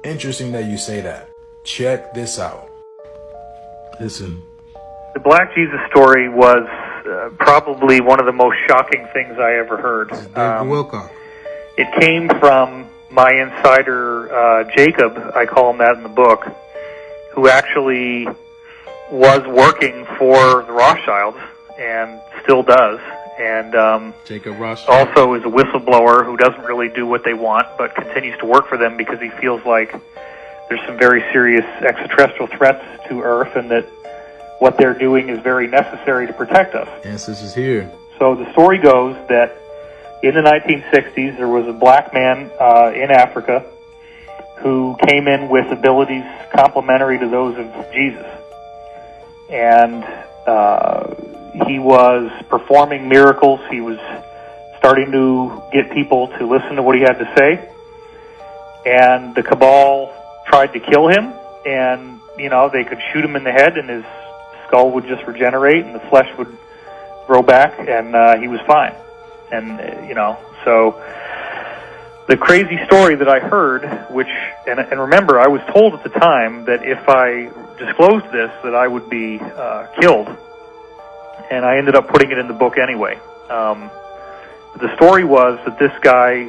Interesting that you say that. Check this out. Listen. The Black Jesus story was probably one of the most shocking things I ever heard. It came from my insider, Jacob, I call him that in the book, who actually was working for the Rothschilds and still does. And Jacob Rothschild also is a whistleblower who doesn't really do what they want, but continues to work for them because he feels like there's some very serious extraterrestrial threats to Earth, and that what they're doing is very necessary to protect us. Answers is here. So the story goes that in the 1960s, there was a black man in Africa who came in with abilities complementary to those of Jesus. And he was performing miracles. He was starting to get people to listen to what he had to say. And the cabal tried to kill him, and, they could shoot him in the head, and his skull would just regenerate, and the flesh would grow back, and he was fine. And, so the crazy story that I heard, and remember, I was told at the time that if I disclosed this, that I would be killed. And I ended up putting it in the book anyway. The story was that this guy,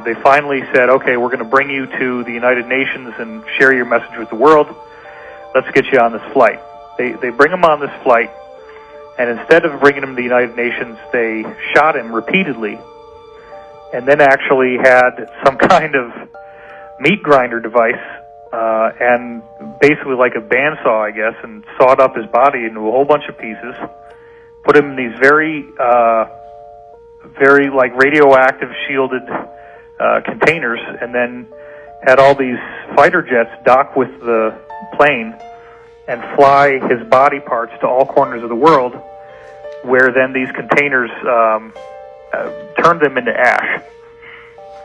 they finally said, okay, we're going to bring you to the United Nations and share your message with the world. Let's get you on this flight. They bring him on this flight, and instead of bringing him to the United Nations, they shot him repeatedly, and then actually had some kind of meat grinder device, and basically like a bandsaw, I guess, and sawed up his body into a whole bunch of pieces, put him in these very like radioactive shielded containers, and then had all these fighter jets dock with the plane and fly his body parts to all corners of the world, where then these containers turned them into ash.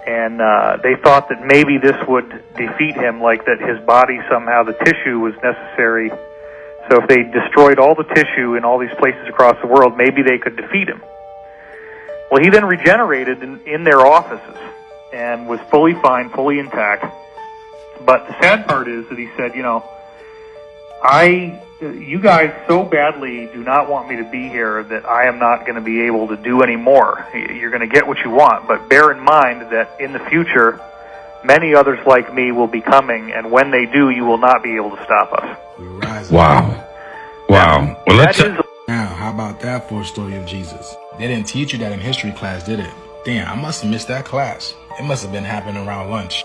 And they thought that maybe this would defeat him, like that his body somehow, the tissue was necessary. So if they destroyed all the tissue in all these places across the world, maybe they could defeat him. Well, he then regenerated in their offices and was fully fine, fully intact. But the sad part is that he said, you guys so badly do not want me to be here that I am not going to be able to do any more. You're going to get what you want, but bear in mind that in the future, many others like me will be coming, and when they do, you will not be able to stop us. Wow. Well, now, how about that for a story of Jesus? They didn't teach you that in history class, did it? Damn, I must have missed that class. It must have been happening around lunch.